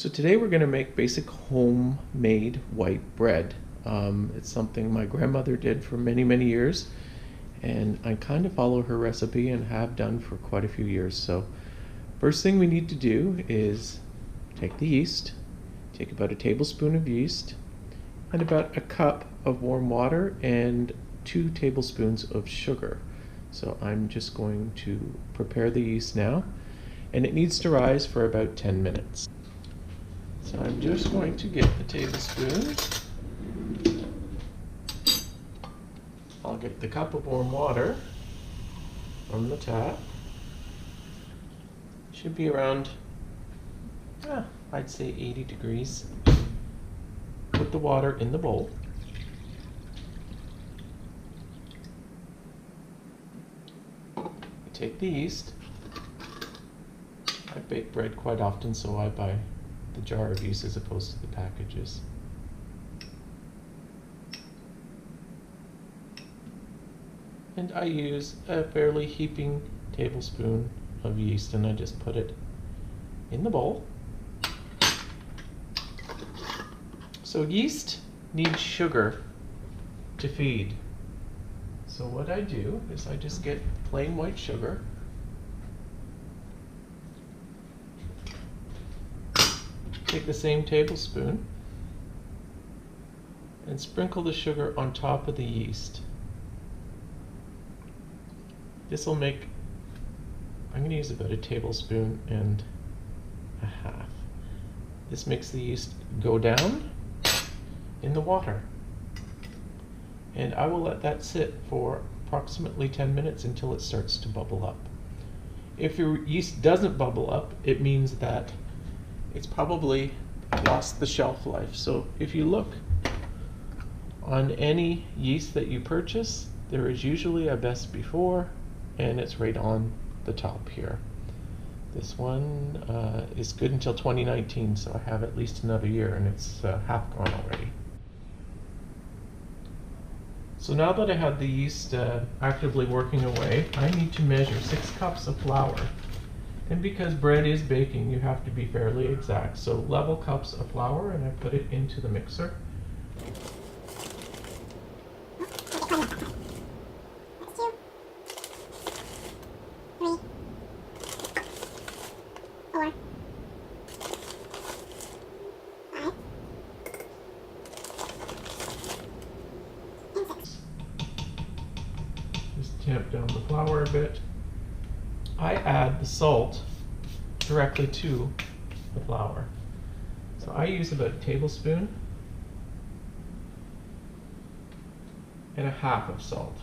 So today we're going to make basic homemade white bread. It's something my grandmother did for many years, and I kind of follow her recipe and have done for quite a few years. So first thing we need to do is take the yeast, take about a tablespoon of yeast and about a cup of warm water and 2 tablespoons of sugar. So I'm just going to prepare the yeast now, and it needs to rise for about 10 minutes. So I'm just going to get the tablespoon. I'll get the cup of warm water from the tap. Should be around, I'd say 80 degrees. Put the water in the bowl. Take the yeast. I bake bread quite often, so I buy the jar of yeast as opposed to the packages. And I use a fairly heaping tablespoon of yeast, and I just put it in the bowl. So yeast needs sugar to feed. So what I do is I just get plain white sugar, take the same tablespoon and sprinkle the sugar on top of the yeast. This will make, I'm going to use about a tablespoon and a half. This makes the yeast go down in the water. And I will let that sit for approximately 10 minutes until it starts to bubble up. If your yeast doesn't bubble up, it means that it's probably lost the shelf life. So if you look on any yeast that you purchase, there is usually a best before, and it's right on the top here. This one is good until 2019, so I have at least another year, and it's half gone already. So now that I have the yeast actively working away, I need to measure 6 cups of flour. And because bread is baking, you have to be fairly exact. So level cups of flour, and I put it into the mixer. Just tamp down the flour a bit. I add the salt directly to the flour. So I use about a tablespoon and a half of salt.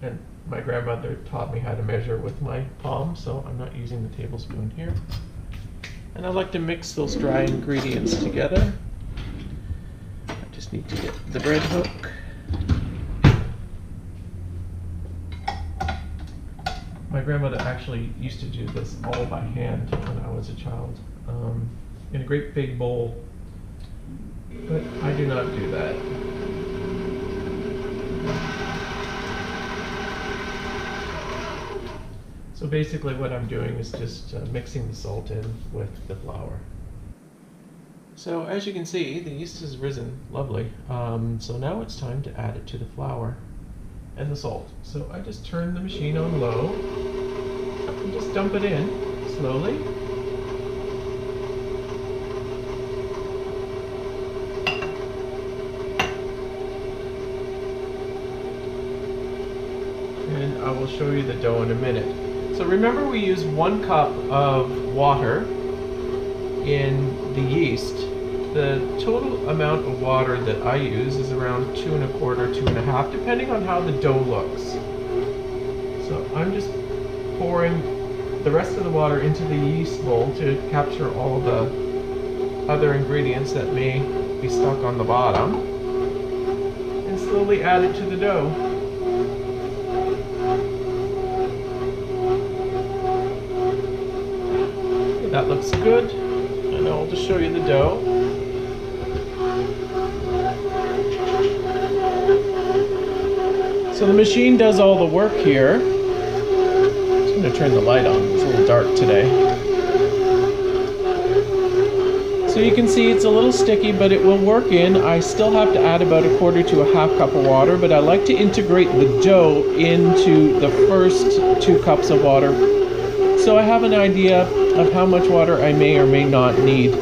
And my grandmother taught me how to measure with my palm, so I'm not using the tablespoon here. And I like to mix those dry ingredients together. I just need to get the bread hook. My grandmother actually used to do this all by hand when I was a child, in a great big bowl, but I do not do that. So basically what I'm doing is just mixing the salt in with the flour. So as you can see, the yeast has risen lovely, so now it's time to add it to the flour and the salt. So I just turn the machine on low and just dump it in slowly. And I will show you the dough in a minute. So remember, we use 1 cup of water in the yeast. The total amount of water that I use is around 2 1/4, 2 1/2, depending on how the dough looks. So I'm just pouring the rest of the water into the yeast bowl to capture all the other ingredients that may be stuck on the bottom, and slowly add it to the dough. Okay, that looks good, and I'll just show you the dough. So the machine does all the work here. I'm just going to turn the light on. It's a little dark today. So you can see it's a little sticky, but it will work in. I still have to add about 1/4 to 1/2 cup of water, but I like to integrate the dough into the first 2 cups of water, so I have an idea of how much water I may or may not need.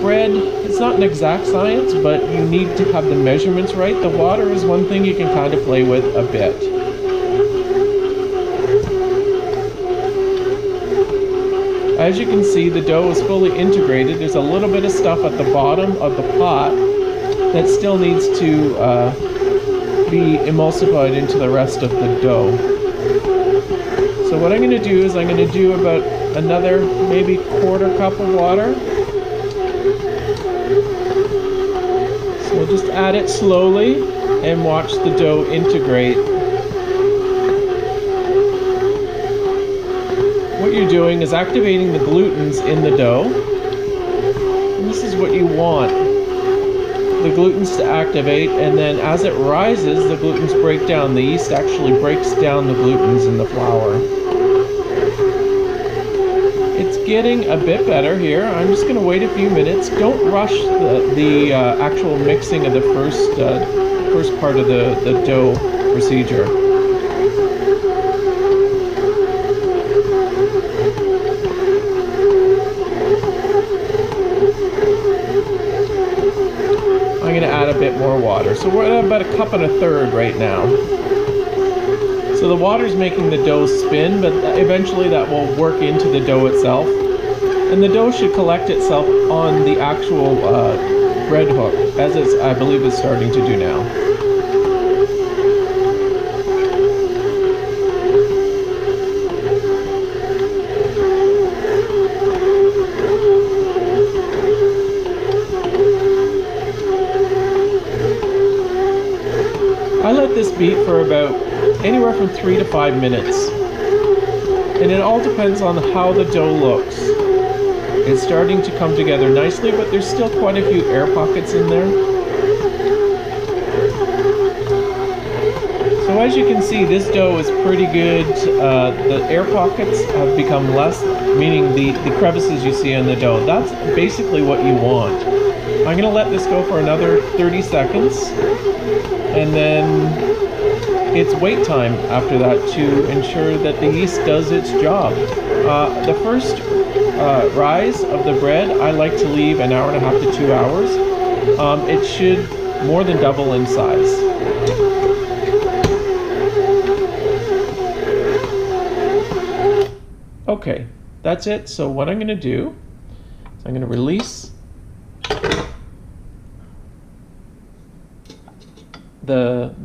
Bread, it's not an exact science, but you need to have the measurements right. The water is one thing you can kind of play with a bit. As you can see, the dough is fully integrated. There's a little bit of stuff at the bottom of the pot that still needs to be emulsified into the rest of the dough. So what I'm going to do is I'm going to do about another maybe 1/4 cup of water. So we'll just add it slowly and watch the dough integrate. What you're doing is activating the glutens in the dough. And this is what you want, the glutens to activate, and then as it rises, the glutens break down. The yeast actually breaks down the glutens in the flour. It's getting a bit better here. I'm just going to wait a few minutes. Don't rush the actual mixing of the first part of the dough procedure. I'm going to add a bit more water. So we're at about 1 1/3 cups right now. So the water's making the dough spin, but eventually that will work into the dough itself. And the dough should collect itself on the actual bread hook, as I believe it's starting to do now. I let this beat for about anywhere from 3 to 5 minutes. And it all depends on how the dough looks. It's starting to come together nicely, but there's still quite a few air pockets in there. So as you can see, this dough is pretty good. The air pockets have become less, meaning the crevices you see on the dough. That's basically what you want. I'm going to let this go for another 30 seconds. And then it's wait time after that to ensure that the yeast does its job. The first rise of the bread, I like to leave 1.5 hours to 2 hours. It should more than double in size. Okay, that's it. So what I'm going to do is I'm going to release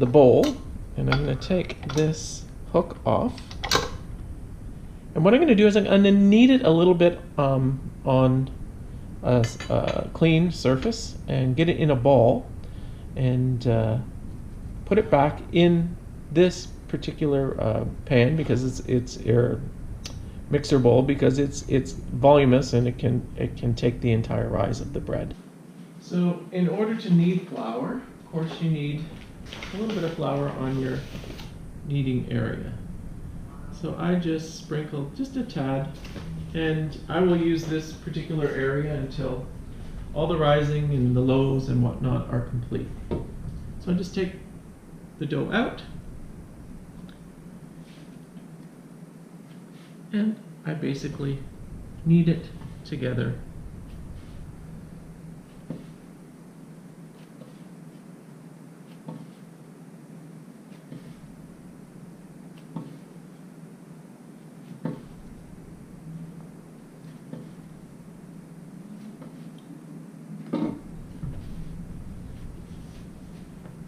the bowl, and I'm going to take this hook off. And what I'm going to do is I'm going to knead it a little bit on a clean surface and get it in a ball and put it back in this particular pan, because it's air mixer bowl, because it's voluminous and it can take the entire rise of the bread. So in order to knead flour, of course you need a little bit of flour on your kneading area. So I just sprinkled just a tad, and I will use this particular area until all the rising and the lows and whatnot are complete. So I just take the dough out, and I basically knead it together.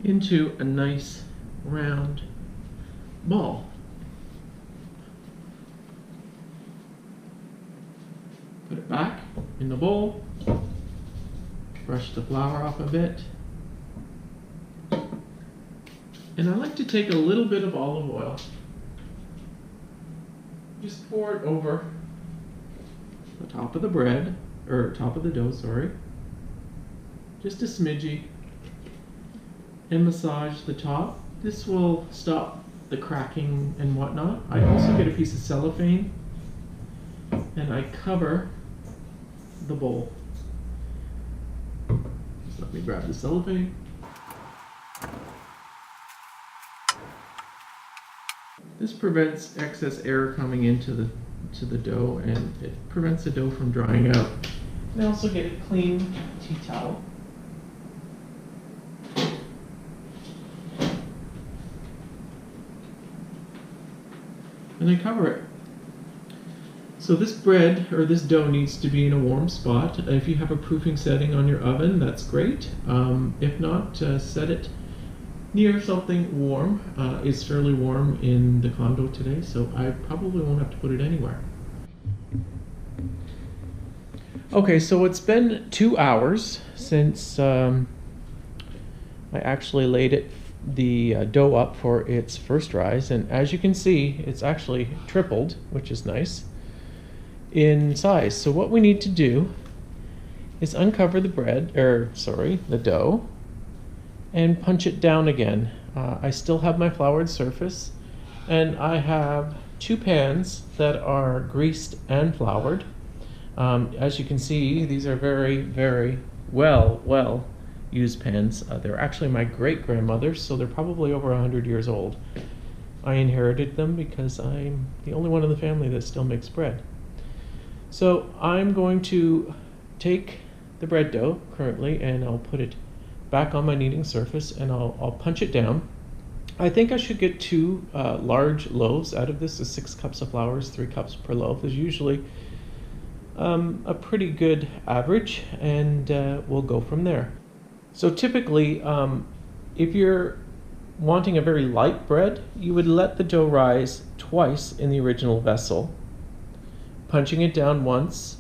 Into a nice round ball. Put it back in the bowl, brush the flour off a bit, and I like to take a little bit of olive oil, just pour it over the top of the bread, or top of the dough, sorry, just a smidgy, and massage the top. This will stop the cracking and whatnot. I also get a piece of cellophane and I cover the bowl. Let me grab the cellophane. This prevents excess air coming into the dough, and it prevents the dough from drying out. And also get a clean tea towel. And then cover it. So this bread, or this dough, needs to be in a warm spot. If you have a proofing setting on your oven, that's great. If not, set it near something warm. It's fairly warm in the condo today, so I probably won't have to put it anywhere. Okay, so it's been 2 hours since I actually laid the dough up for its first rise, and as you can see, it's actually tripled, which is nice, in size. So what we need to do is uncover the the dough, and punch it down again. I still have my floured surface, and I have 2 pans that are greased and floured. As you can see, these are very, very well used pans. They're actually my great-grandmother's, so they're probably over 100 years old. I inherited them because I'm the only one in the family that still makes bread. So I'm going to take the bread dough currently, and I'll put it back on my kneading surface, and I'll punch it down. I think I should get 2 large loaves out of this. 6 cups of flour is 3 cups per loaf is usually a pretty good average, and we'll go from there. So typically, if you're wanting a very light bread, you would let the dough rise twice in the original vessel, punching it down once,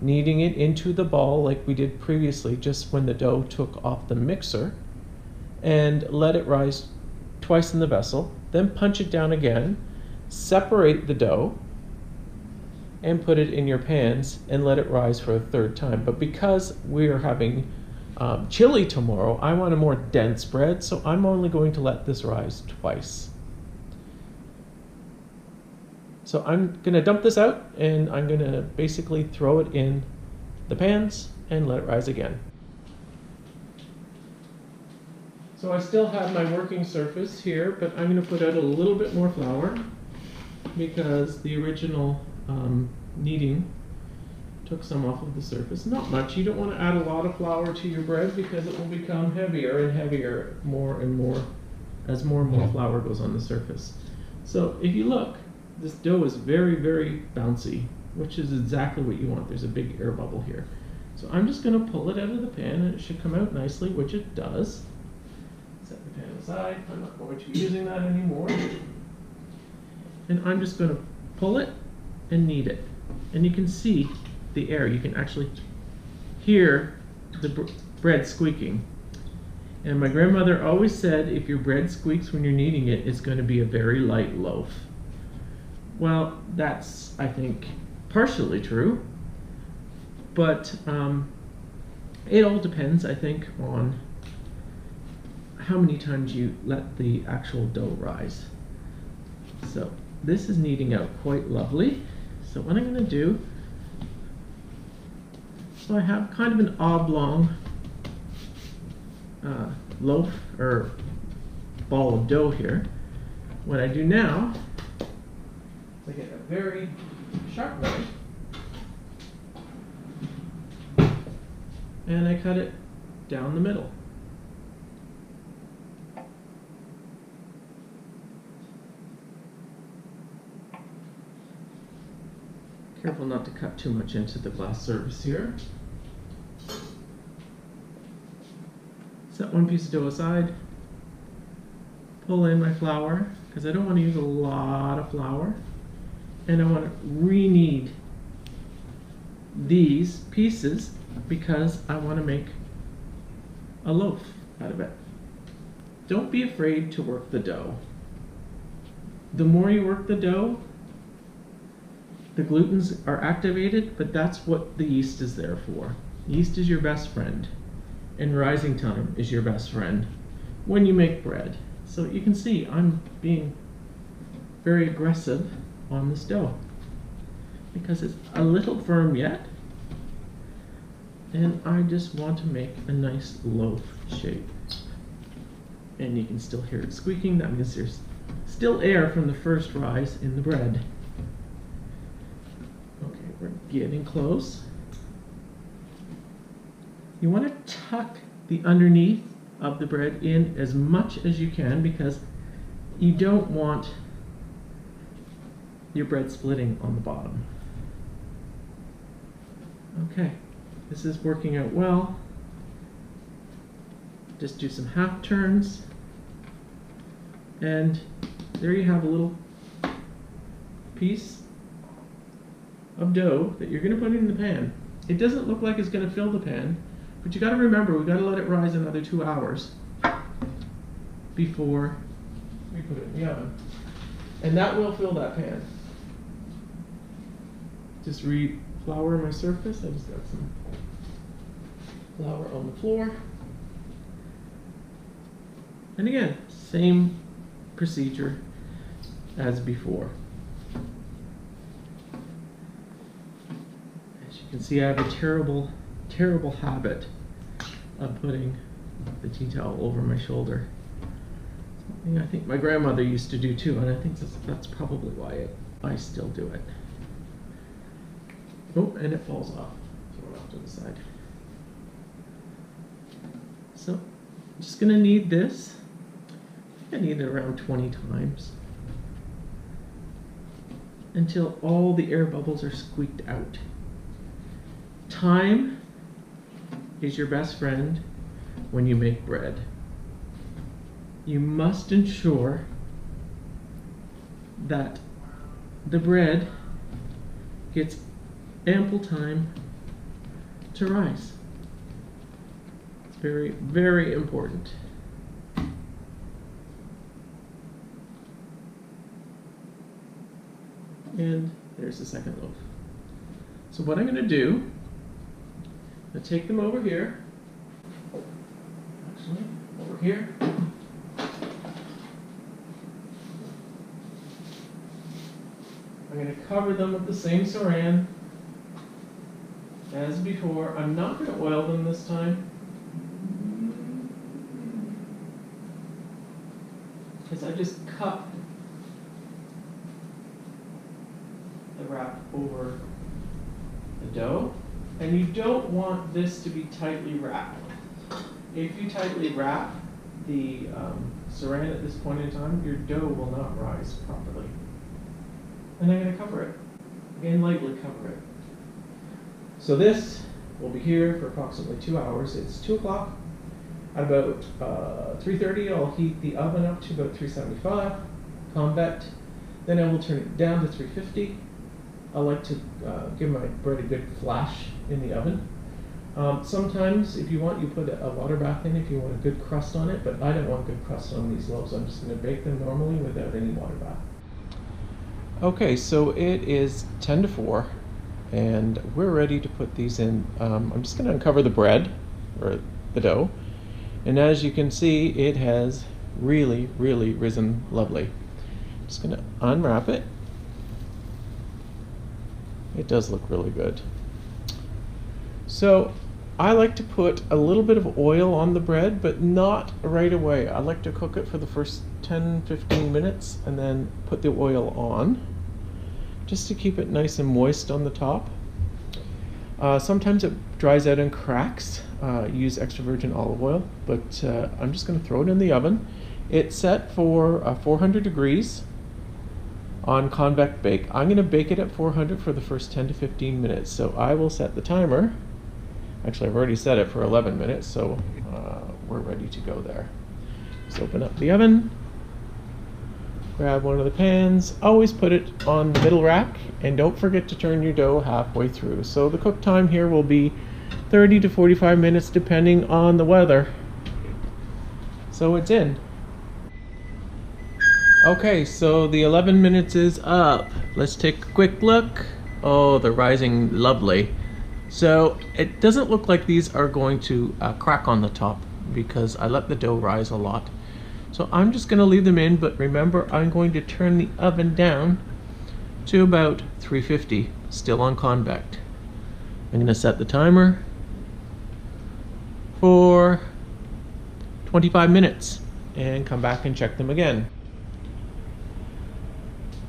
kneading it into the ball like we did previously just when the dough took off the mixer, and let it rise twice in the vessel, then punch it down again, separate the dough, and put it in your pans and let it rise for a 3rd time. But because we're having chili tomorrow, I want a more dense bread, so I'm only going to let this rise twice. So I'm going to dump this out, and I'm going to basically throw it in the pans and let it rise again. So I still have my working surface here, but I'm going to put out a little bit more flour because the original kneading took some off of the surface. Not much. You don't want to add a lot of flour to your bread because it will become heavier and heavier more and more as more and more flour goes on the surface. So if you look, this dough is very, very bouncy, which is exactly what you want. There's a big air bubble here. So I'm just going to pull it out of the pan, and it should come out nicely, which it does. Set the pan aside. I'm not going to be using that anymore. And I'm just going to pull it and knead it. And you can see the air. You can actually hear the bread squeaking. And my grandmother always said if your bread squeaks when you're kneading it, it's going to be a very light loaf. Well, that's, I think, partially true, but it all depends, I think, on how many times you let the actual dough rise. So this is kneading out quite lovely. So what I'm going to do, so I have kind of an oblong loaf or ball of dough here. What I do now, I get a very sharp knife, and I cut it down the middle. Careful not to cut too much into the glass surface here. Set one piece of dough aside, pull in my flour, because I don't want to use a lot of flour. And I want to re-knead these pieces because I want to make a loaf out of it. Don't be afraid to work the dough. The more you work the dough, the glutens are activated, but that's what the yeast is there for. Yeast is your best friend, and rising time is your best friend when you make bread. So you can see I'm being very aggressive on this dough because it's a little firm yet, And I just want to make a nice loaf shape. And you can still hear it squeaking. That means there's still air from the first rise in the bread. Okay, we're getting close. You want to tuck the underneath of the bread in as much as you can, because you don't want your bread splitting on the bottom. Okay, this is working out well. Just do some half turns, and there you have a little piece of dough that you're going to put in the pan. It doesn't look like it's going to fill the pan, but you got to remember, we've got to let it rise another 2 hours before we put it in the oven. And that will fill that pan. Just re-flour my surface. I just got some flour on the floor. And again, same procedure as before. As you can see, I have a terrible, terrible habit of putting the tea towel over my shoulder. Something I think my grandmother used to do too, and I think that's probably why I still do it. Oh, and it falls off. Throw it off to the side. So, I'm just going to knead this. I knead it around 20 times until all the air bubbles are squeaked out. Time is your best friend when you make bread. You must ensure that the bread gets ample time to rise. It's very, very important. And there's the second loaf. So what I'm going to do, I'll take them over here. Actually, over here. I'm going to cover them with the same saran as before. I'm not going to oil them this time, because I just cut the wrap over the dough, and you don't want this to be tightly wrapped. If you tightly wrap the saran at this point in time, your dough will not rise properly. And I'm going to cover it. Again, lightly cover it. So this will be here for approximately 2 hours. It's 2 o'clock. At about 3:30, I'll heat the oven up to about 375, convect. Then I will turn it down to 350. I like to give my bread a good flash in the oven. Sometimes, if you want, you put a water bath in if you want a good crust on it, but I don't want good crust on these loaves. I'm just going to bake them normally without any water bath. Okay, so it is 10 to 4, and we're ready to put these in. I'm just going to uncover the bread, or the dough, and as you can see, it has really, really risen lovely. I'm just going to unwrap it. It does look really good. So I like to put a little bit of oil on the bread, but not right away. I like to cook it for the first 10-15 minutes and then put the oil on, just to keep it nice and moist on the top. Sometimes it dries out and cracks. Use extra virgin olive oil, but I'm just going to throw it in the oven. It's set for 400 degrees on convect bake. I'm going to bake it at 400 for the first 10 to 15 minutes. So I will set the timer. Actually, I've already set it for 11 minutes, so we're ready to go there. Just open up the oven, grab one of the pans, always put it on the middle rack, and don't forget to turn your dough halfway through. So the cook time here will be 30 to 45 minutes depending on the weather. So it's in. Okay, so the 11 minutes is up. Let's take a quick look. Oh, they're rising lovely. So it doesn't look like these are going to crack on the top because I let the dough rise a lot. So I'm just going to leave them in, but remember, I'm going to turn the oven down to about 350, still on convect. I'm going to set the timer, for 25 minutes and come back and check them again.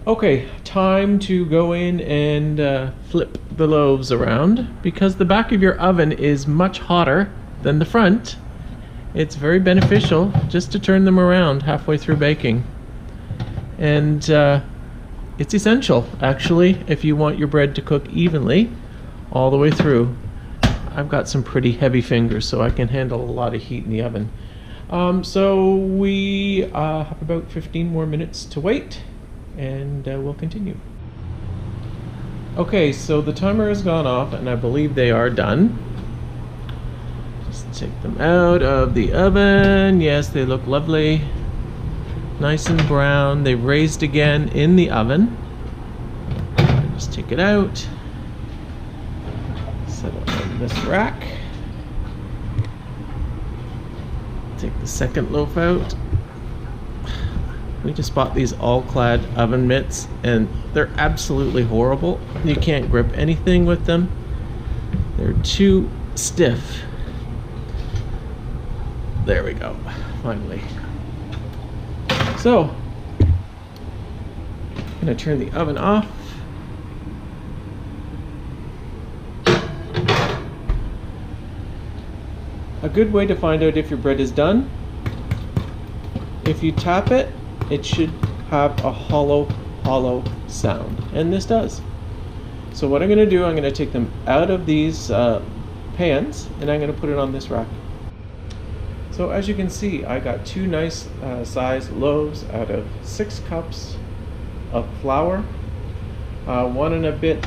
Okay, time to go in and flip the loaves around. Because the back of your oven is much hotter than the front, it's very beneficial just to turn them around halfway through baking. And it's essential, actually, if you want your bread to cook evenly all the way through. I've got some pretty heavy fingers, so I can handle a lot of heat in the oven. So we have about 15 more minutes to wait, and we'll continue. Okay, so the timer has gone off, and I believe they are done. Just take them out of the oven. Yes, they look lovely. Nice and brown. They've raised again in the oven. Just take it out. Set it on this rack. Take the second loaf out. We just bought these all-clad oven mitts, and they're absolutely horrible. You can't grip anything with them. They're too stiff. There we go, finally. So, I'm gonna turn the oven off. A good way to find out if your bread is done, if you tap it, it should have a hollow sound, and this does. So what I'm going to do, I'm going to take them out of these pans, and I'm going to put it on this rack. So as you can see, I got two nice sized loaves out of 6 cups of flour, 1 and a bit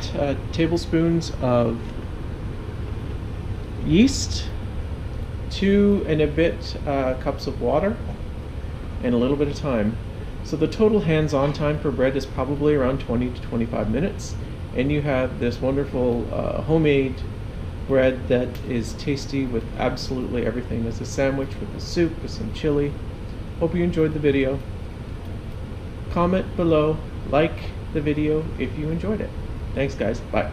tablespoons of yeast, 2 and a bit cups of water, and a little bit of thyme. So the total hands-on time for bread is probably around 20 to 25 minutes, and you have this wonderful homemade bread that is tasty with absolutely everything. There's a sandwich with a soup with some chili. Hope you enjoyed the video. Comment below, like the video if you enjoyed it. Thanks guys, bye.